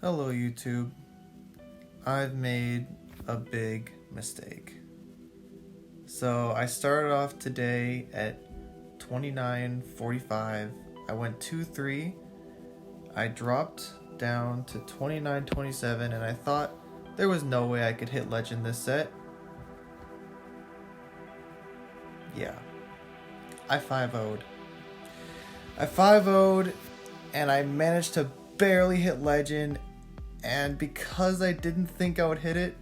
Hello YouTube. I've made a big mistake. So I started off today at 29.45. I went 2-3. I dropped down to 29.27 and I thought there was no way I could hit legend this set. Yeah. I 5-0'd. And I managed to barely hit legend, and because I didn't think I would hit it,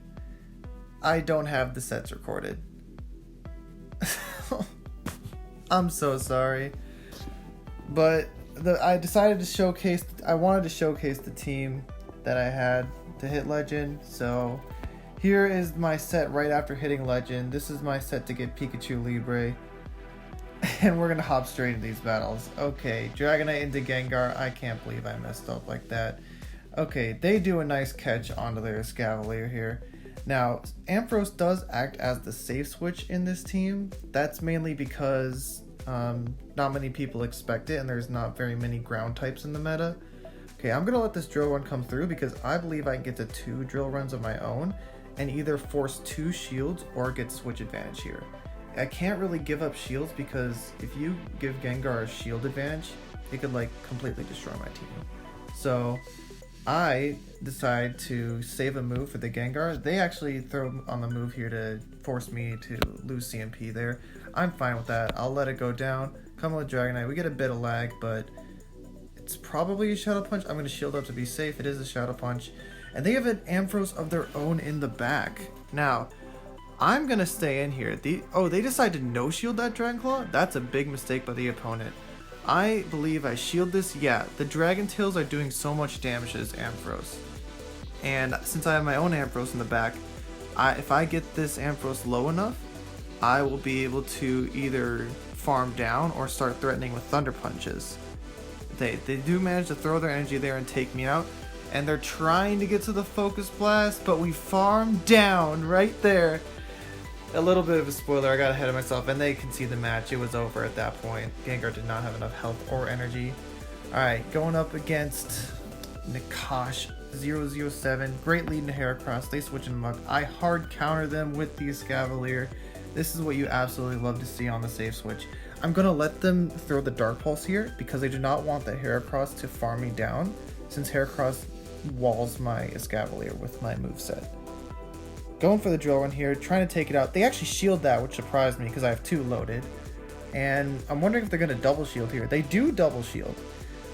I don't have the sets recorded. I'm so sorry. But I decided to showcase, I wanted to showcase the team that I had to hit legend. So here is my set right after hitting legend. This is my set to get Pikachu Libre. And we're gonna hop straight into these battles. Okay, Dragonite into Gengar. I can't believe I messed up like that. Okay, they do a nice catch onto their Escavalier here. Now, Ampharos does act as the safe switch in this team. That's mainly because not many people expect it and there's not very many ground types in the meta. Okay, I'm gonna let this drill run come through because I believe I can get to 2 drill runs of my own and either force 2 shields or get switch advantage here. I can't really give up shields because if you give Gengar a shield advantage, it could like completely destroy my team. So I decide to save a move for the Gengar. They actually throw on the move here to force me to lose CMP there. I'm fine with that. I'll let it go down. Come with Dragonite. We get a bit of lag, but it's probably a Shadow Punch. I'm going to shield up to be safe. It is a Shadow Punch. And they have an Ampharos of their own in the back. Now, I'm gonna stay in here. They decide to no shield that Dragon Claw? That's a big mistake by the opponent. I believe I shield this. Yeah, the Dragon Tails are doing so much damage to this Ampharos. And since I have my own Ampharos in the back, if I get this Ampharos low enough, I will be able to either farm down or start threatening with Thunder Punches. They do manage to throw their energy there and take me out. And they're trying to get to the Focus Blast, but we farm down right there. A little bit of a spoiler, I got ahead of myself, and they can see the match. It was over at that point. Gengar did not have enough health or energy. Alright, going up against Nakash 007. Great lead in Heracross. They switch in Mug. I hard counter them with the Escavalier. This is what you absolutely love to see on the safe switch. I'm going to let them throw the Dark Pulse here because I do not want the Heracross to farm me down since Heracross walls my Escavalier with my moveset. Going for the drill run here, trying to take it out. They actually shield that, which surprised me because I have 2 loaded. And I'm wondering if they're going to double shield here. They do double shield.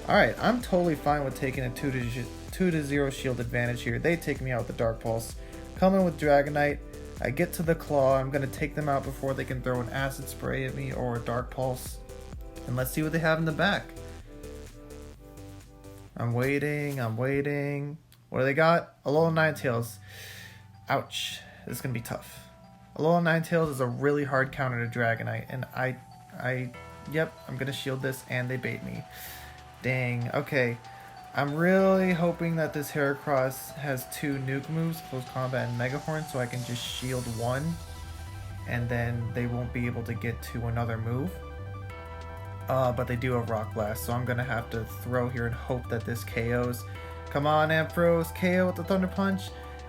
Alright, I'm totally fine with taking a 2-0 shield advantage here. They take me out with the Dark Pulse. Come in with Dragonite. I get to the Claw. I'm going to take them out before they can throw an Acid Spray at me or a Dark Pulse. And let's see what they have in the back. I'm waiting. What do they got? Alolan Ninetales. Ouch, this is going to be tough. Alolan Ninetales is a really hard counter to Dragonite, and yep, I'm going to shield this, and they bait me. Dang, okay. I'm really hoping that this Heracross has 2 nuke moves, Close Combat and Mega Horn, so I can just shield 1, and then they won't be able to get to another move. But they do have Rock Blast, so I'm going to have to throw here and hope that this KOs. Come on, Ampharos, KO with the Thunder Punch.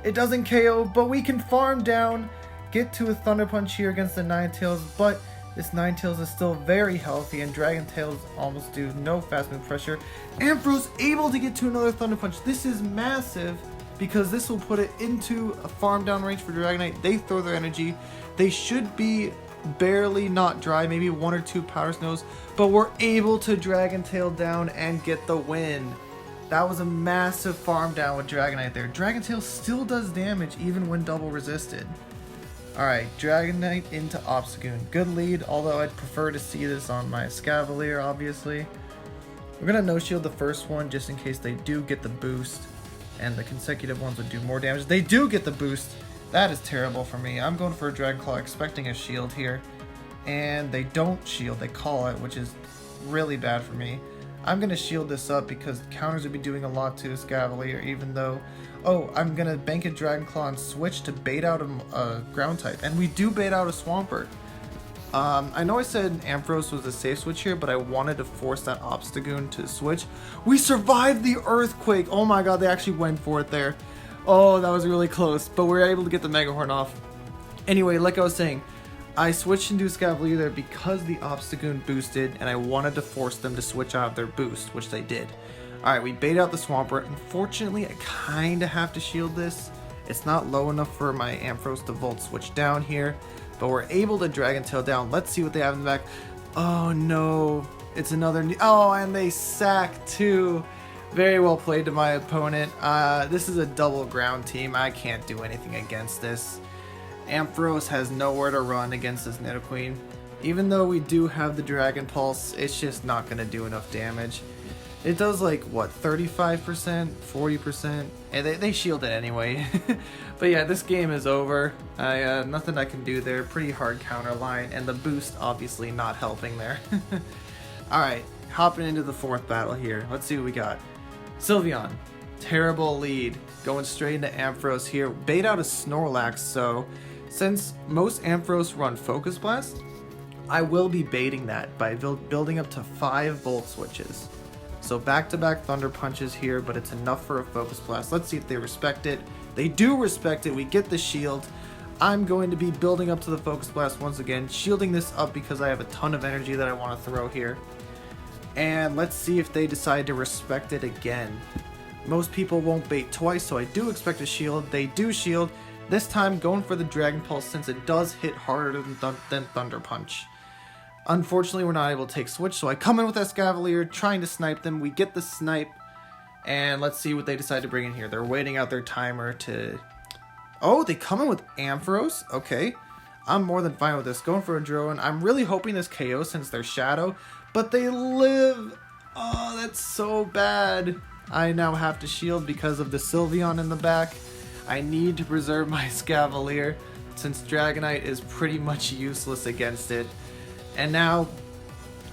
It doesn't KO, but we can farm down, get to a Thunder Punch here against the Ninetales, but this Ninetales is still very healthy, and Dragon Tails almost do no fast move pressure. Ampharos able to get to another Thunder Punch. This is massive, because this will put it into a farm down range for Dragonite. They throw their energy. They should be barely not dry, maybe 1 or 2 Powder Snows, but we're able to Dragon Tail down and get the win. That was a massive farm down with Dragonite there. Dragon Tail still does damage even when double resisted. Alright, Dragonite into Obstagoon. Good lead, although I'd prefer to see this on my Escavalier, obviously. We're going to no-shield the first one just in case they do get the boost. And the consecutive ones would do more damage. They do get the boost. That is terrible for me. I'm going for a Dragon Claw expecting a shield here. And they don't shield, they call it, which is really bad for me. I'm going to shield this up because counters would be doing a lot to Escavalier, even though... Oh, I'm going to bank a Dragon Claw and switch to bait out a ground type. And we do bait out a Swampert. I know I said Ampharos was a safe switch here, but I wanted to force that Obstagoon to switch. We survived the earthquake! Oh my god, they actually went for it there. Oh, that was really close, but we were able to get the Mega Horn off. Anyway, like I was saying, I switched into Scavalier there because the Obstagoon boosted, and I wanted to force them to switch out of their boost, which they did. Alright, we bait out the Swampert. Unfortunately, I kinda have to shield this. It's not low enough for my Ampharos to Volt switch down here, but we're able to Dragon Tail down. Let's see what they have in the back. Oh no, it's another oh, and they sack too. Very well played to my opponent. This is a double ground team. I can't do anything against this. Ampharos has nowhere to run against this Nidoqueen. Even though we do have the Dragon Pulse, it's just not going to do enough damage. It does like, what, 35%? 40%? And they shield it anyway. But yeah, this game is over. Nothing I can do there. Pretty hard counter line, and the boost obviously not helping there. Alright, hopping into the fourth battle here. Let's see what we got. Sylveon, terrible lead. Going straight into Ampharos here. Bait out a Snorlax, so since most Ampharos run Focus Blast, I will be baiting that by building up to 5 Volt Switches. So back-to-back Thunder Punches here, but it's enough for a Focus Blast. Let's see if they respect it. They do respect it. We get the shield. I'm going to be building up to the Focus Blast once again, shielding this up because I have a ton of energy that I want to throw here. And let's see if they decide to respect it again. Most people won't bait twice, so I do expect a shield. They do shield. This time going for the Dragon Pulse since it does hit harder than Thunder Punch. Unfortunately, we're not able to take switch, so I come in with Escavalier, trying to snipe them. We get the snipe, and let's see what they decide to bring in here. They're waiting out their timer to... Oh, they come in with Ampharos? Okay. I'm more than fine with this. Going for a drone. I'm really hoping this KO since they're Shadow, but they live. Oh, that's so bad. I now have to shield because of the Sylveon in the back. I need to preserve my Escavalier since Dragonite is pretty much useless against it. And now,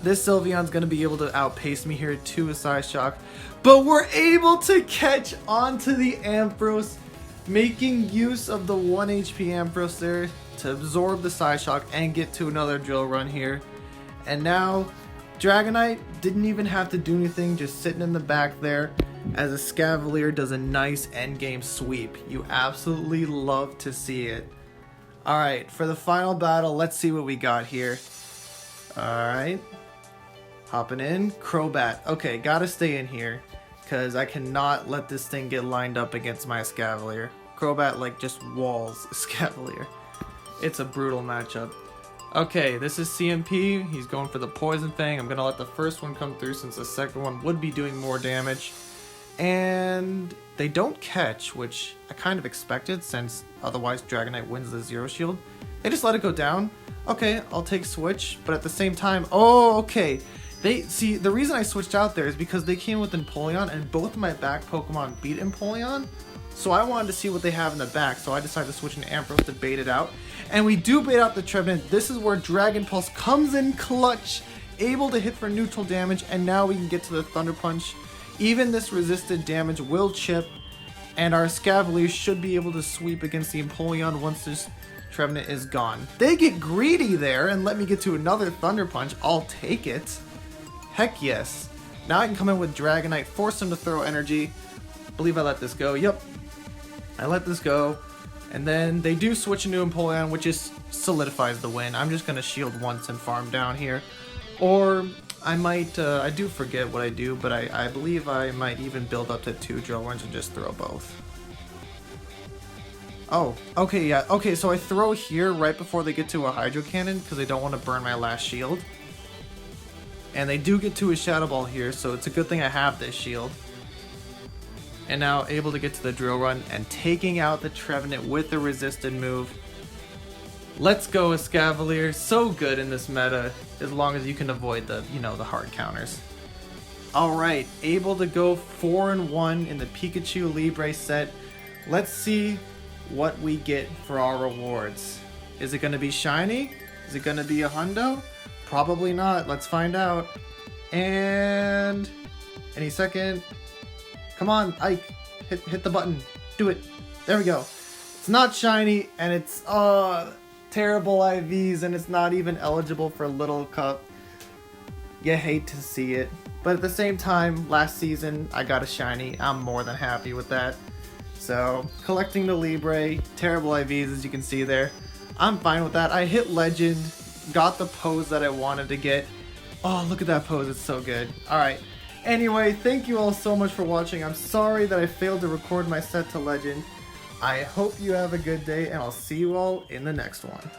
this Sylveon's going to be able to outpace me here to a Psy Shock. But we're able to catch onto the Ampharos, making use of the 1 HP Ampharos there to absorb the Psy Shock and get to another drill run here. And now, Dragonite didn't even have to do anything, just sitting in the back there as a Scavalier does a nice endgame sweep. You absolutely love to see it. Alright, for the final battle, let's see what we got here. Alright, hopping in, Crobat. Okay, gotta stay in here, because I cannot let this thing get lined up against my Escavalier. Crobat, like, just walls Escavalier. It's a brutal matchup. Okay, this is CMP. He's going for the Poison Fang. I'm gonna let the first one come through since the second one would be doing more damage. And they don't catch, which I kind of expected since otherwise Dragonite wins the Zero Shield. They just let it go down. Okay, I'll take switch, but at the same time, oh, okay. See, the reason I switched out there is because they came with Empoleon, and both of my back Pokemon beat Empoleon. So I wanted to see what they have in the back, so I decided to switch into Ampharos to bait it out. And we do bait out the Trevenant. This is where Dragon Pulse comes in clutch, able to hit for neutral damage, and now we can get to the Thunder Punch. Even this resisted damage will chip, and our Escavalier should be able to sweep against the Empoleon once this Trevenant is gone. They get greedy there and let me get to another Thunder Punch. I'll take it. Heck yes. Now I can come in with Dragonite, force him to throw energy. Believe I let this go. Yep. I let this go. And then they do switch into Empoleon, which just solidifies the win. I'm just going to shield once and farm down here. Or I might, I do forget what I do, but I believe I might even build up to 2 drill runs and just throw both. Oh, okay, yeah. Okay, so I throw here right before they get to a Hydro Cannon because they don't want to burn my last shield. And they do get to a Shadow Ball here, so it's a good thing I have this shield. And now able to get to the Drill Run and taking out the Trevenant with the resisted move. Let's go, Escavalier. So good in this meta, as long as you can avoid the, the hard counters. Alright, able to go 4-1 in the Pikachu Libre set. Let's see what we get for our rewards. Is it going to be shiny? Is it going to be a hundo? Probably not. Let's find out. And any second. Come on, Ike. Hit the button. Do it. There we go. It's not shiny, and it's terrible IVs and it's not even eligible for Little Cup. You hate to see it. But at the same time, last season I got a shiny. I'm more than happy with that. So, collecting the Libre, terrible IVs as you can see there. I'm fine with that. I hit Legend, got the pose that I wanted to get. Oh, look at that pose, it's so good. Alright, anyway, thank you all so much for watching. I'm sorry that I failed to record my set to Legend. I hope you have a good day, and I'll see you all in the next one.